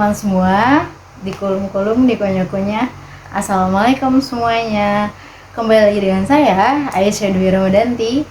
teman-teman semua, di kulum-kulum, di kunyah-kunyah. Assalamualaikum semuanya. Kembali lagi dengan saya, Aisyah Dwi Ramadanti,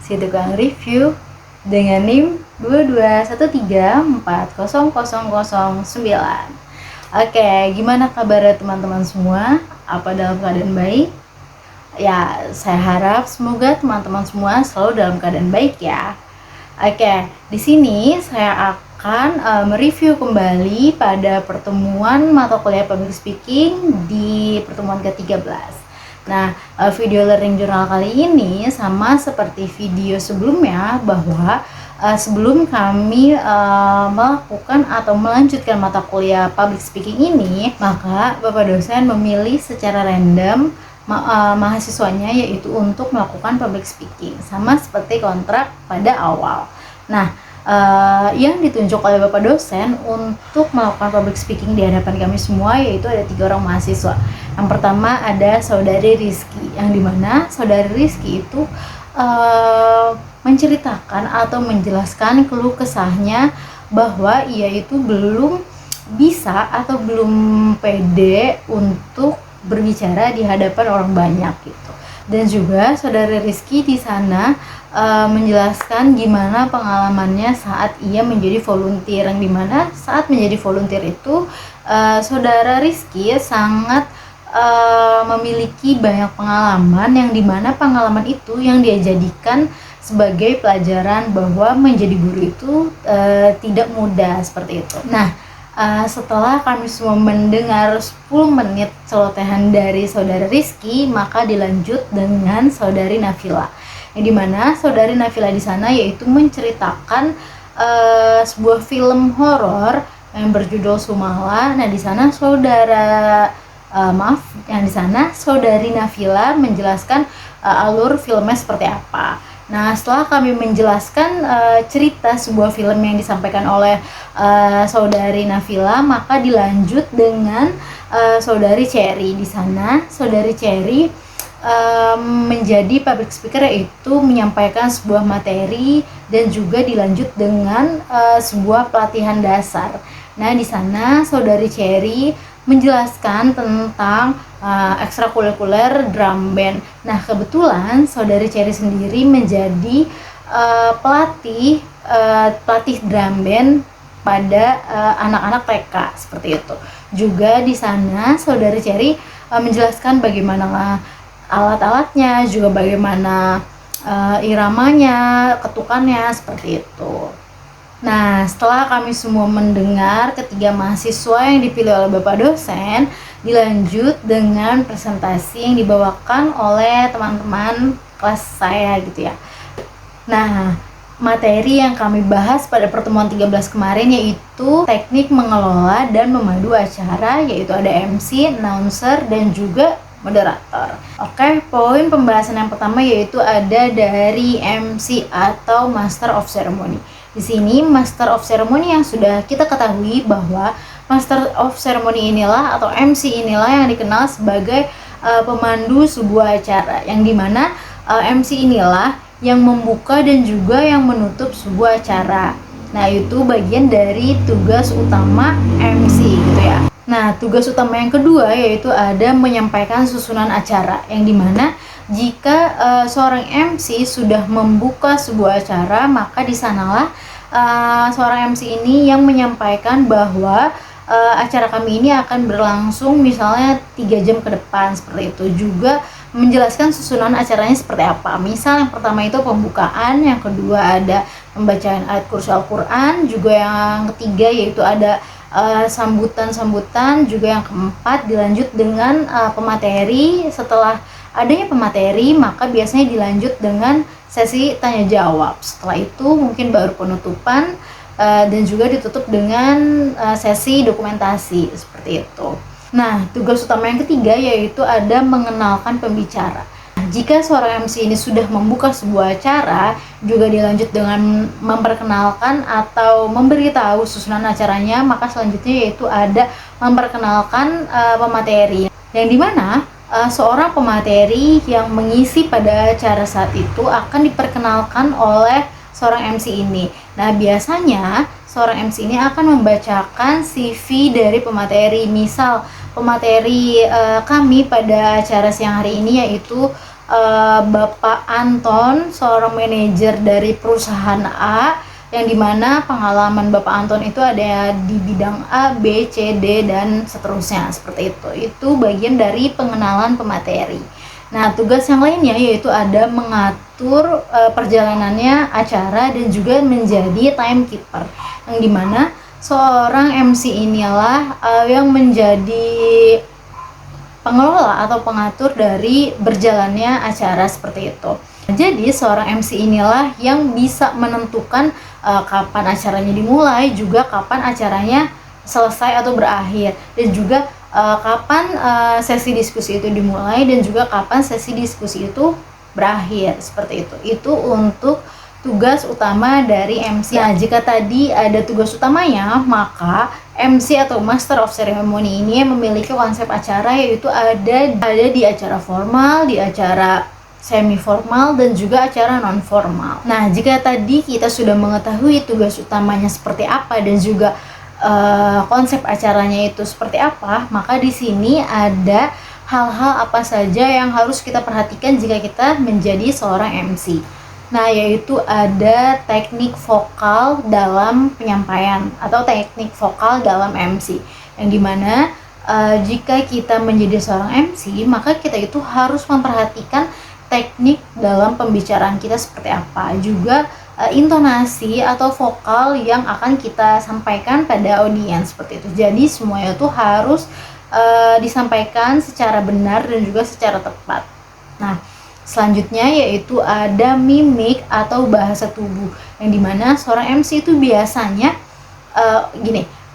si tukang review dengan NIM 2213400009. Oke, gimana kabar teman-teman semua? Apa dalam keadaan baik? Ya, saya harap semoga teman-teman semua selalu dalam keadaan baik ya. Oke, di sini saya akan mereview kembali pada pertemuan mata kuliah Public Speaking di pertemuan ke-13. Nah, video learning journal kali ini sama seperti video sebelumnya, bahwa sebelum kami melakukan atau melanjutkan mata kuliah Public Speaking ini, maka Bapak dosen memilih secara random mahasiswanya, yaitu untuk melakukan public speaking, sama seperti kontrak pada awal. Nah, yang ditunjuk oleh Bapak dosen untuk melakukan public speaking di hadapan kami semua, yaitu ada 3 orang mahasiswa. Yang pertama ada Saudari Rizky, yang dimana Saudari Rizky itu menceritakan atau menjelaskan keluh kesahnya bahwa ia itu belum bisa atau belum pede untuk berbicara di hadapan orang banyak gitu. Dan juga Saudari Rizky di sana menjelaskan gimana pengalamannya saat ia menjadi volunteer, yang dimana saat menjadi volunteer itu Saudara Rizky sangat memiliki banyak pengalaman, yang dimana pengalaman itu yang dia jadikan sebagai pelajaran bahwa menjadi guru itu tidak mudah seperti itu. Nah, setelah kami semua mendengar 10 menit celotehan dari Saudara Rizky, maka dilanjut dengan Saudari Nafila, yang dimana Saudari Nafila di sana yaitu menceritakan sebuah film horor yang berjudul Sumala. Nah, di sana yang di sana Saudari Nafila menjelaskan alur filmnya seperti apa. Nah, setelah kami menjelaskan cerita sebuah film yang disampaikan oleh Saudari Nafila, maka dilanjut dengan Saudari Cherry. Di sana Saudari Cherry menjadi public speaker, yaitu menyampaikan sebuah materi dan juga dilanjut dengan sebuah pelatihan dasar. Nah, di sana Saudari Cherry menjelaskan tentang ekstrakurikuler drum band. Nah, kebetulan Saudari Cherry sendiri menjadi pelatih drum band pada anak-anak TK seperti itu. Juga di sana Saudari Cherry menjelaskan bagaimana alat-alatnya, juga bagaimana iramanya, ketukannya seperti itu. Nah, setelah kami semua mendengar ketiga mahasiswa yang dipilih oleh Bapak dosen, dilanjut dengan presentasi yang dibawakan oleh teman-teman kelas saya gitu ya. Nah, materi yang kami bahas pada pertemuan 13 kemarin yaitu teknik mengelola dan memadu acara, yaitu ada MC, announcer, dan juga moderator. Oke, poin pembahasan yang pertama yaitu ada dari MC atau Master of Ceremony. Di sini Master of Ceremony yang sudah kita ketahui bahwa Master of Ceremony inilah atau MC inilah yang dikenal sebagai pemandu sebuah acara, yang dimana MC inilah yang membuka dan juga yang menutup sebuah acara. Nah, itu bagian dari tugas utama MC gitu ya. Nah, tugas utama yang kedua yaitu ada menyampaikan susunan acara, yang dimana jika seorang MC sudah membuka sebuah acara, maka di sanalah seorang MC ini yang menyampaikan bahwa acara kami ini akan berlangsung misalnya 3 jam ke depan seperti itu. Juga menjelaskan susunan acaranya seperti apa. Misal yang pertama itu pembukaan, yang kedua ada pembacaan ayat kursi Al-Quran, juga yang ketiga yaitu ada sambutan-sambutan, juga yang keempat dilanjut dengan pemateri. Setelah adanya pemateri, maka biasanya dilanjut dengan sesi tanya jawab. Setelah itu mungkin baru penutupan dan juga ditutup dengan sesi dokumentasi seperti itu. Nah, tugas utama yang ketiga yaitu ada mengenalkan pembicara. Jika seorang MC ini sudah membuka sebuah acara, juga dilanjut dengan memperkenalkan atau memberitahu susunan acaranya, maka selanjutnya yaitu ada memperkenalkan pemateri, yang dimana seorang pemateri yang mengisi pada acara saat itu akan diperkenalkan oleh seorang MC ini. Nah, biasanya seorang MC ini akan membacakan CV dari pemateri. Misal pemateri kami pada acara siang hari ini yaitu Bapak Anton, seorang manajer dari perusahaan A, yang dimana pengalaman Bapak Anton itu ada di bidang A, B, C, D, dan seterusnya, seperti itu. Itu bagian dari pengenalan pemateri. Nah, tugas yang lainnya yaitu ada mengatur perjalanannya acara dan juga menjadi timekeeper, yang dimana seorang MC inilah yang menjadi pengelola atau pengatur dari berjalannya acara seperti itu. Jadi seorang MC inilah yang bisa menentukan kapan acaranya dimulai, juga kapan acaranya selesai atau berakhir, dan juga kapan sesi diskusi itu dimulai dan juga kapan sesi diskusi itu berakhir, seperti itu. Itu untuk tugas utama dari MC. Nah, jika tadi ada tugas utamanya, maka MC atau Master of Ceremony ini memiliki konsep acara yaitu ada di acara formal, di acara semi formal, dan juga acara non formal. Nah, jika tadi kita sudah mengetahui tugas utamanya seperti apa dan juga konsep acaranya itu seperti apa, maka di sini ada hal-hal apa saja yang harus kita perhatikan jika kita menjadi seorang MC. Nah, yaitu ada teknik vokal dalam penyampaian atau teknik vokal dalam MC, yang dimana jika kita menjadi seorang MC, maka kita itu harus memperhatikan teknik dalam pembicaraan kita seperti apa, juga intonasi atau vokal yang akan kita sampaikan pada audiens, seperti itu. Jadi semuanya itu harus disampaikan secara benar dan juga secara tepat. Nah, selanjutnya yaitu ada mimik atau bahasa tubuh, yang dimana seorang MC itu biasanya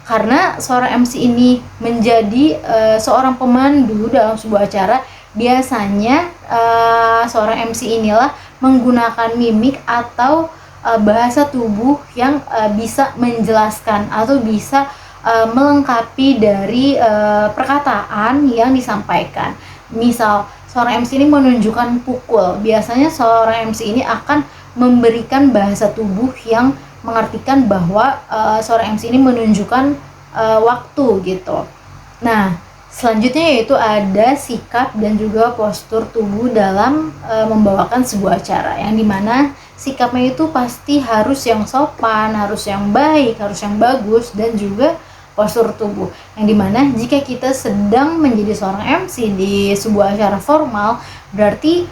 karena seorang MC ini menjadi seorang pemandu dalam sebuah acara, biasanya seorang MC inilah menggunakan mimik atau bahasa tubuh yang bisa menjelaskan atau bisa melengkapi dari perkataan yang disampaikan. Misal seorang MC ini menunjukkan pukul, biasanya seorang MC ini akan memberikan bahasa tubuh yang mengartikan bahwa seorang MC ini menunjukkan waktu gitu. Nah, selanjutnya yaitu ada sikap dan juga postur tubuh dalam membawakan sebuah acara, yang dimana sikapnya itu pasti harus yang sopan, harus yang baik, harus yang bagus, dan juga postur tubuh, yang dimana jika kita sedang menjadi seorang MC di sebuah acara formal, berarti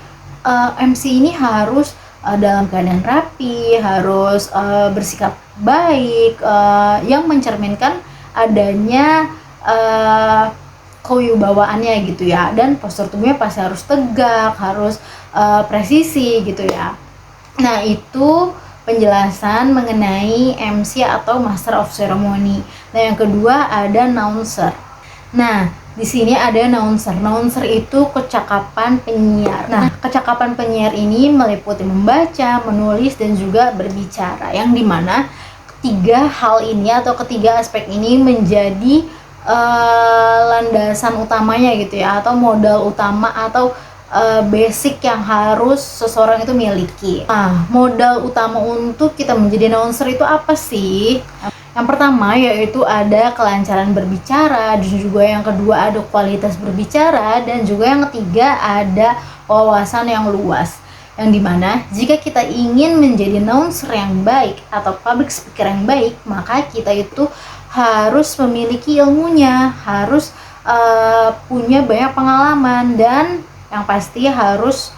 MC ini harus dalam keadaan rapi, harus bersikap baik, yang mencerminkan adanya kewibawaannya gitu ya, dan postur tubuhnya pasti harus tegak, harus presisi gitu ya. Nah, itu penjelasan mengenai MC atau Master of Ceremony. Nah, yang kedua ada announcer. Nah, di sini ada announcer. Announcer itu kecakapan penyiar. Nah, kecakapan penyiar ini meliputi membaca, menulis, dan juga berbicara, yang dimana ketiga hal ini atau ketiga aspek ini menjadi landasan utamanya gitu ya, atau modal utama atau basic yang harus seseorang itu miliki. Nah, modal utama untuk kita menjadi announcer itu apa sih? Yang pertama yaitu ada kelancaran berbicara, dan juga yang kedua ada kualitas berbicara, dan juga yang ketiga ada wawasan yang luas. Yang dimana jika kita ingin menjadi announcer yang baik atau public speaker yang baik, maka kita itu harus memiliki ilmunya, harus punya banyak pengalaman, dan yang pasti harus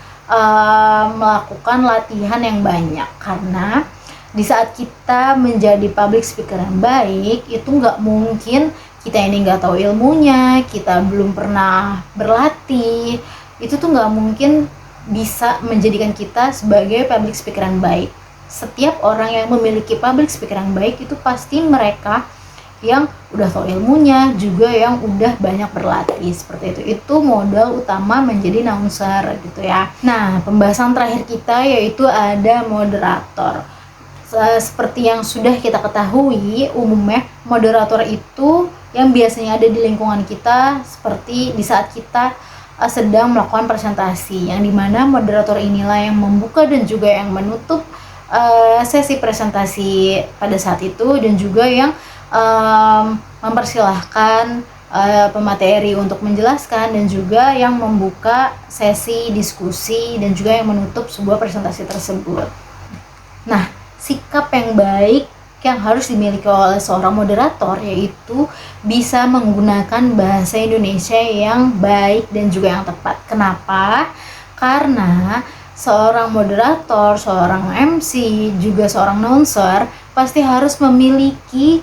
melakukan latihan yang banyak. Karena di saat kita menjadi public speaker yang baik, itu nggak mungkin kita ini nggak tahu ilmunya, kita belum pernah berlatih, itu tuh nggak mungkin bisa menjadikan kita sebagai public speaker yang baik. Setiap orang yang memiliki public speaker yang baik itu pasti mereka yang udah tahu ilmunya, juga yang udah banyak berlatih, seperti itu. Itu modal utama menjadi announcer gitu ya. Nah, pembahasan terakhir kita yaitu ada moderator. Seperti yang sudah kita ketahui, umumnya moderator itu yang biasanya ada di lingkungan kita, seperti di saat kita sedang melakukan presentasi, yang dimana moderator inilah yang membuka dan juga yang menutup sesi presentasi pada saat itu, dan juga yang mempersilahkan pemateri untuk menjelaskan, dan juga yang membuka sesi diskusi, dan juga yang menutup sebuah presentasi tersebut. Nah, sikap yang baik yang harus dimiliki oleh seorang moderator yaitu bisa menggunakan bahasa Indonesia yang baik dan juga yang tepat. Kenapa? Karena seorang moderator, seorang MC, juga seorang announcer pasti harus memiliki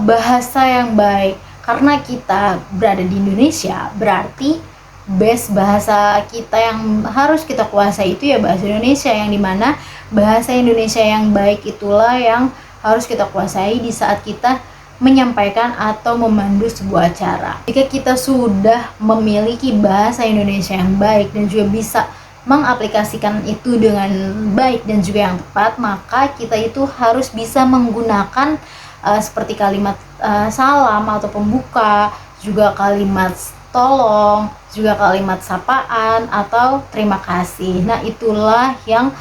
bahasa yang baik. Karena kita berada di Indonesia, berarti base bahasa kita yang harus kita kuasai itu ya bahasa Indonesia, yang dimana bahasa Indonesia yang baik itulah yang harus kita kuasai di saat kita menyampaikan atau memandu sebuah acara. Jika kita sudah memiliki bahasa Indonesia yang baik dan juga bisa mengaplikasikan itu dengan baik dan juga yang tepat, maka kita itu harus bisa menggunakan seperti kalimat salam atau pembuka, juga kalimat tolong, juga kalimat sapaan atau terima kasih. Nah, itulah yang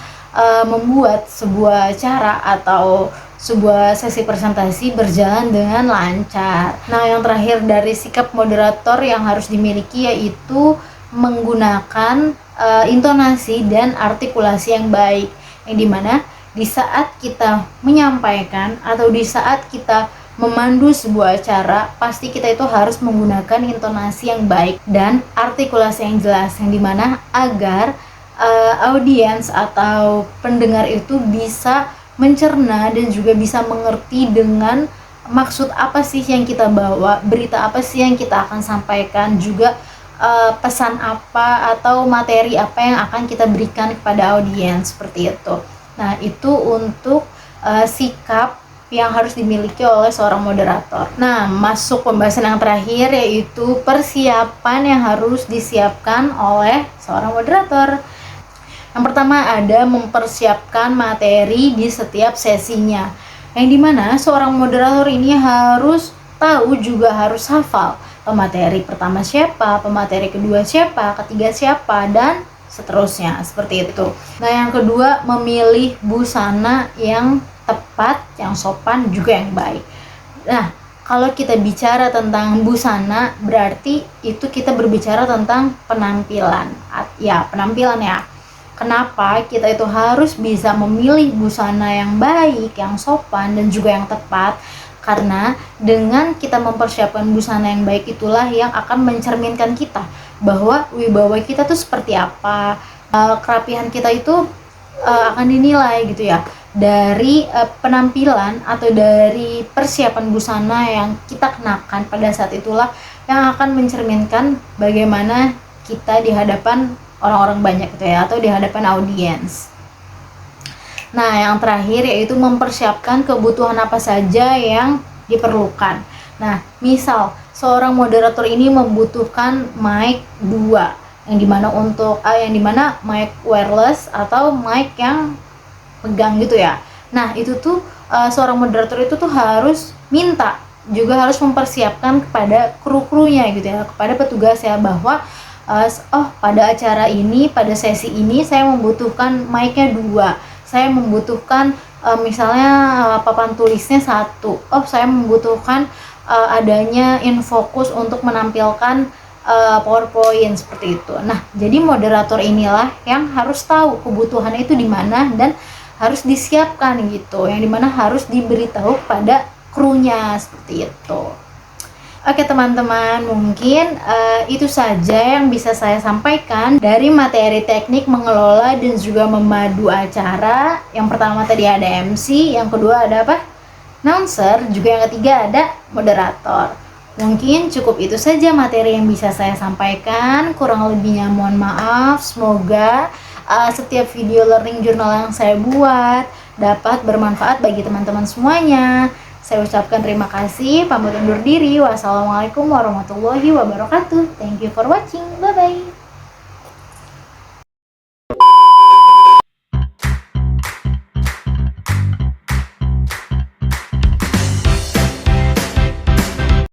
membuat sebuah acara atau sebuah sesi presentasi berjalan dengan lancar. Nah, yang terakhir dari sikap moderator yang harus dimiliki yaitu menggunakan intonasi dan artikulasi yang baik, yang dimana di saat kita menyampaikan atau di saat kita memandu sebuah acara, pasti kita itu harus menggunakan intonasi yang baik dan artikulasi yang jelas, yang dimana agar audiens atau pendengar itu bisa mencerna dan juga bisa mengerti dengan maksud apa sih yang kita bawa, berita apa sih yang kita akan sampaikan, juga pesan apa atau materi apa yang akan kita berikan kepada audiens, seperti itu. Nah, itu untuk sikap yang harus dimiliki oleh seorang moderator. Nah, masuk pembahasan yang terakhir yaitu persiapan yang harus disiapkan oleh seorang moderator. Yang pertama ada mempersiapkan materi di setiap sesinya, yang dimana seorang moderator ini harus tahu, juga harus hafal pemateri pertama siapa, pemateri kedua siapa, ketiga siapa, dan seterusnya, seperti itu. Nah, yang kedua memilih busana yang tepat, yang sopan, juga yang baik. Nah, kalau kita bicara tentang busana, berarti itu kita berbicara tentang penampilan. Ya, penampilan ya. Kenapa kita itu harus bisa memilih busana yang baik, yang sopan, dan juga yang tepat? Karena dengan kita mempersiapkan busana yang baik itulah yang akan mencerminkan kita bahwa wibawa kita tuh seperti apa, kerapihan kita itu akan dinilai gitu ya dari penampilan atau dari persiapan busana yang kita kenakan pada saat itulah yang akan mencerminkan bagaimana kita di hadapan orang-orang banyak gitu ya, atau di hadapan audiens. Nah, yang terakhir yaitu mempersiapkan kebutuhan apa saja yang diperlukan. Nah, misal seorang moderator ini membutuhkan mic 2, yang dimana mic wireless atau mic yang pegang gitu ya. Nah, itu tuh seorang moderator itu tuh harus minta, juga harus mempersiapkan kepada kru-krunya gitu ya, kepada petugas ya, bahwa pada acara ini, pada sesi ini saya membutuhkan mic-nya 2, saya membutuhkan misalnya papan tulisnya 1, saya membutuhkan adanya infocus untuk menampilkan PowerPoint, seperti itu. Nah, jadi moderator inilah yang harus tahu kebutuhannya itu di mana dan harus disiapkan gitu, yang dimana harus diberitahu pada krunya, seperti itu. Oke teman-teman, mungkin itu saja yang bisa saya sampaikan dari materi teknik mengelola dan juga memadu acara. Yang pertama tadi ada MC, yang kedua ada apa? Announcer, juga yang ketiga ada moderator. Mungkin cukup itu saja materi yang bisa saya sampaikan, kurang lebihnya mohon maaf. Semoga setiap video learning journal yang saya buat dapat bermanfaat bagi teman-teman semuanya. Saya ucapkan terima kasih, pamit undur diri. Wassalamualaikum warahmatullahi wabarakatuh. Thank you for watching. Bye-bye.